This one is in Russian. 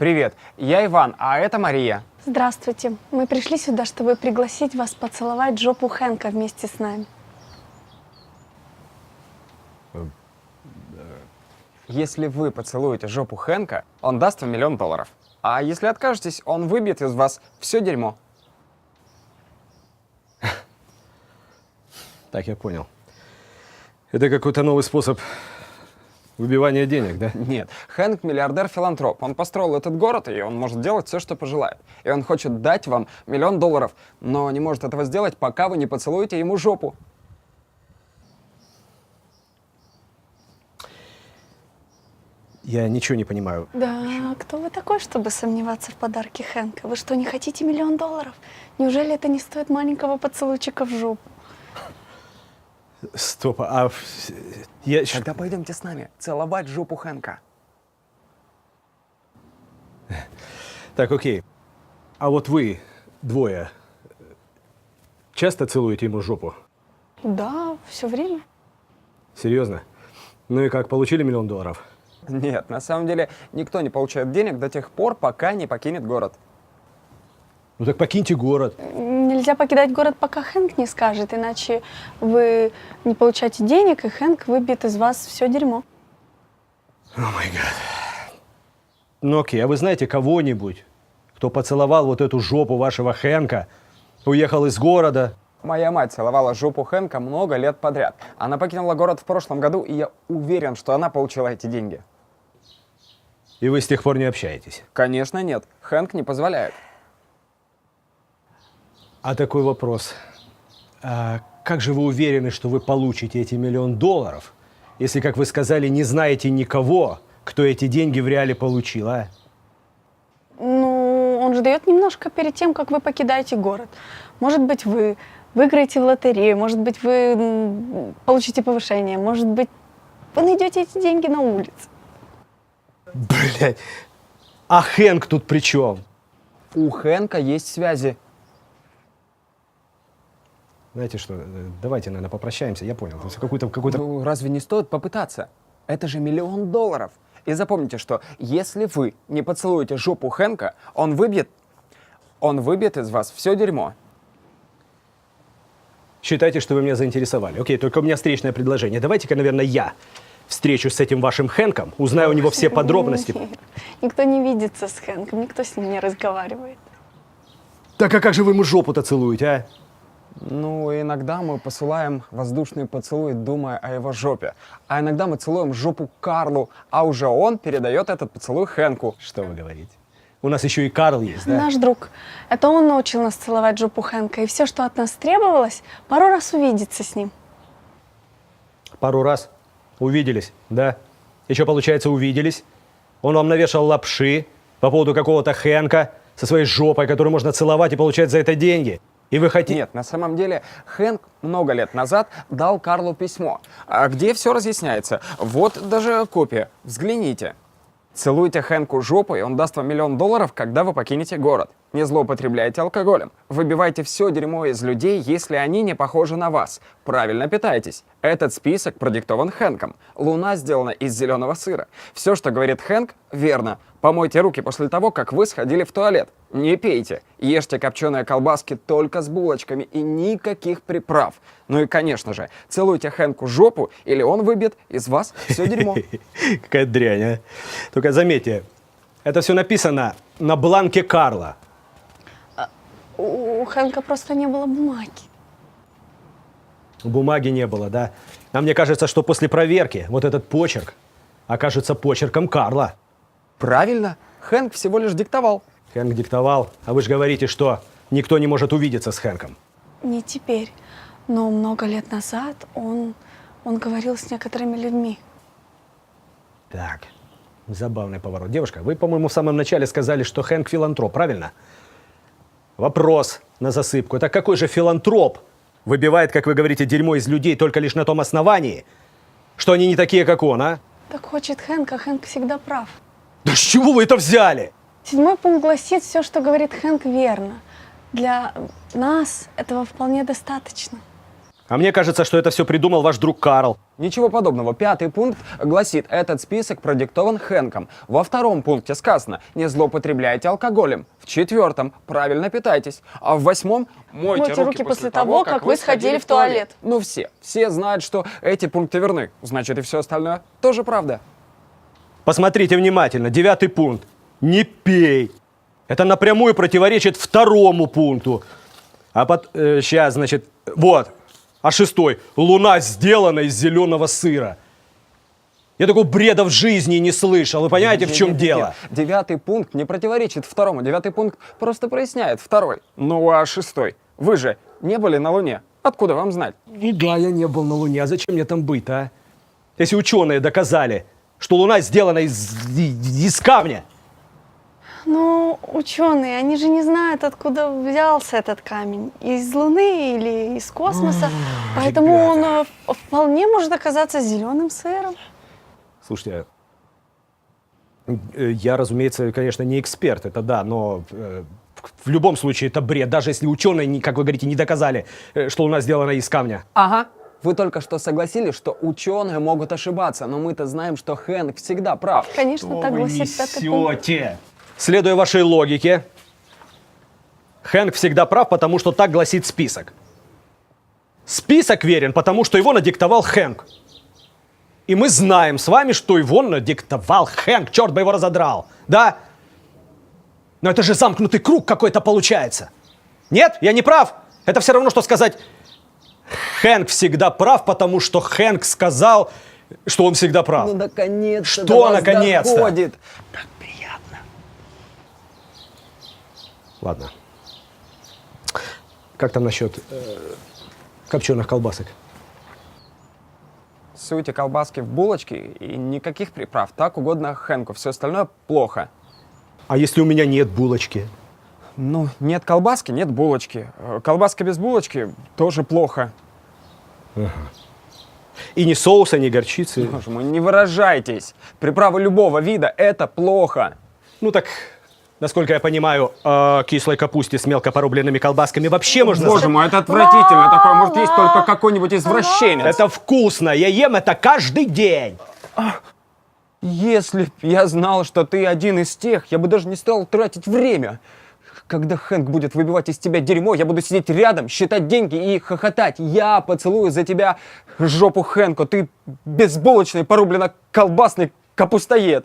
Привет, я Иван, а это Мария. Здравствуйте. Мы пришли сюда, чтобы пригласить вас поцеловать жопу Хэнка вместе с нами. Если вы поцелуете жопу Хэнка, он даст вам $1 000 000. А если откажетесь, он выбьет из вас все дерьмо. Так, я понял. Это какой-то новый способ выбивания денег, да? Нет, Хэнк миллиардер-филантроп. Он построил этот город, и он может делать все, что пожелает. И он хочет дать вам $1 000 000, но не может этого сделать, пока вы не поцелуете ему жопу. Я ничего не понимаю. Да, кто вы такой, чтобы сомневаться в подарке Хэнка? Вы что, не хотите $1 000 000? Неужели это не стоит маленького поцелуйчика в жопу? Стоп, Тогда пойдемте с нами целовать жопу Хэнка. Так, окей. А вот вы двое часто целуете ему жопу? Да, все время. Серьезно? Ну и как, получили $1 000 000? Нет, на самом деле никто не получает денег до тех пор, пока не покинет город. Ну так покиньте город. Нельзя покидать город, пока Хэнк не скажет, иначе вы не получаете денег, и Хэнк выбьет из вас все дерьмо. О май гад. Ну окей, а вы знаете кого-нибудь, кто поцеловал вот эту жопу вашего Хэнка, уехал из города? Моя мать целовала жопу Хэнка много лет подряд. Она покинула город в прошлом году, и я уверен, что она получила эти деньги. И вы с тех пор не общаетесь? Конечно, нет. Хэнк не позволяет. А такой вопрос. А как же вы уверены, что вы получите эти $1 000 000, если, как вы сказали, не знаете никого, кто эти деньги в реале получил, а? Ну, он же дает немножко перед тем, как вы покидаете город. Может быть, вы выиграете в лотерею, может быть, вы получите повышение, может быть, вы найдете эти деньги на улице. Блядь, а Хэнк тут при чем? У Хэнка есть связи. Знаете что, давайте, наверное, попрощаемся, я понял. То есть какой-то... Ну, разве не стоит попытаться? Это же $1 000 000. И запомните, что если вы не поцелуете жопу Хэнка, он выбьет из вас все дерьмо. Считайте, что вы меня заинтересовали. Окей, только у меня встречное предложение. Давайте-ка, наверное, я встречусь с этим вашим Хэнком, узнаю у него все подробности. Никто не видится с Хэнком, никто с ним не разговаривает. Так а как же вы ему жопу-то целуете, а? Ну, иногда мы посылаем воздушный поцелуй, думая о его жопе. А иногда мы целуем жопу Карлу, а уже он передает этот поцелуй Хэнку. Что вы говорите? У нас еще и Карл есть, да? Наш друг. Это он научил нас целовать жопу Хэнка. И все, что от нас требовалось, пару раз увидеться с ним. Пару раз увиделись, да? Еще, получается, увиделись. Он вам навешал лапши по поводу какого-то Хэнка со своей жопой, которую можно целовать и получать за это деньги. И вы хотите... Нет, на самом деле Хэнк много лет назад дал Карлу письмо, где все разъясняется. Вот даже копия. Взгляните. Целуйте Хэнку жопу, и он даст вам $1 000 000, когда вы покинете город. Не злоупотребляйте алкоголем. Выбивайте все дерьмо из людей, если они не похожи на вас. Правильно питайтесь. Этот список продиктован Хэнком. Луна сделана из зеленого сыра. Все, что говорит Хэнк, верно. Помойте руки после того, как вы сходили в туалет. Не пейте. Ешьте копченые колбаски только с булочками и никаких приправ. Ну и, конечно же, целуйте Хэнку жопу, или он выбьет из вас все дерьмо. Какая дрянь, а? Только заметьте, это все написано на бланке Карла. У Хэнка просто не было бумаги. Бумаги не было, да? А мне кажется, что после проверки вот этот почерк окажется почерком Карла. Правильно. Хэнк всего лишь диктовал. Хэнк диктовал, а вы же говорите, что никто не может увидеться с Хэнком. Не теперь, но много лет назад он говорил с некоторыми людьми. Так, забавный поворот. Девушка, вы, по-моему, в самом начале сказали, что Хэнк филантроп, правильно? Вопрос на засыпку. Так какой же филантроп выбивает, как вы говорите, дерьмо из людей только лишь на том основании, что они не такие, как он, а? Так хочет Хэнк, а Хэнк всегда прав. Да с чего вы это взяли? 7 пункт гласит, все, что говорит Хэнк, верно. Для нас этого вполне достаточно. А мне кажется, что это все придумал ваш друг Карл. Ничего подобного. 5-й пункт гласит, этот список продиктован Хэнком. Во 2-м пункте сказано, не злоупотребляйте алкоголем. В 4-м, правильно питайтесь. А в 8-м, мойте руки после того, как вы сходили в туалет. Ну все знают, что эти пункты верны. Значит, и все остальное тоже правда. Посмотрите внимательно. 9-й пункт. Не пей. Это напрямую противоречит 2-му пункту. Сейчас, значит, вот. А 6-й. Луна сделана из зеленого сыра. Я такого бреда в жизни не слышал. Вы понимаете, в чем дело? 9-й пункт не противоречит 2-му. 9-й пункт просто проясняет 2-й. Ну а 6-й? Вы же не были на Луне. Откуда вам знать? Ну да, я не был на Луне. А зачем мне там быть, а? Если ученые доказали, что Луна сделана из камня. Ну, ученые, они же не знают, откуда взялся этот камень. Из Луны или из космоса. Поэтому он вполне может оказаться зеленым сыром. Слушайте, я, разумеется, конечно, не эксперт, это да, но в любом случае это бред. Даже если ученые, как вы говорите, не доказали, что Луна сделана из камня. Ага. Вы только что согласились, что ученые могут ошибаться, но мы-то знаем, что Хэнк всегда прав. Конечно, так гласит 5-й пункт. Следуя вашей логике, Хэнк всегда прав, потому что так гласит список. Список верен, потому что его надиктовал Хэнк. И мы знаем с вами, что его надиктовал Хэнк, черт бы его разодрал, да? Но это же замкнутый круг какой-то получается. Нет, я не прав. Это все равно, что сказать, Хэнк всегда прав, потому что Хэнк сказал, что он всегда прав. Ну, наконец-то Что до вас наконец-то? доходит. Так приятно. Ладно. Как там насчет копченых колбасок? Суйте колбаски в булочки и никаких приправ. Так угодно Хэнку. Все остальное плохо. А если у меня нет булочки? Ну, нет колбаски, нет булочки. Колбаска без булочки тоже плохо. И ни соуса, ни горчицы. Боже мой, не выражайтесь. Приправы любого вида – это плохо. Ну так, насколько я понимаю, кислой капусте с мелко порубленными колбасками вообще можно... Боже мой, это отвратительно. Такое может есть только какой-нибудь извращенец. Это вкусно, я ем это каждый день. Если б я знал, что ты один из тех, я бы даже не стал тратить время. Когда Хэнк будет выбивать из тебя дерьмо, я буду сидеть рядом, считать деньги и хохотать. Я поцелую за тебя жопу Хэнку. Ты безбулочный, порубленно-колбасный капустоед.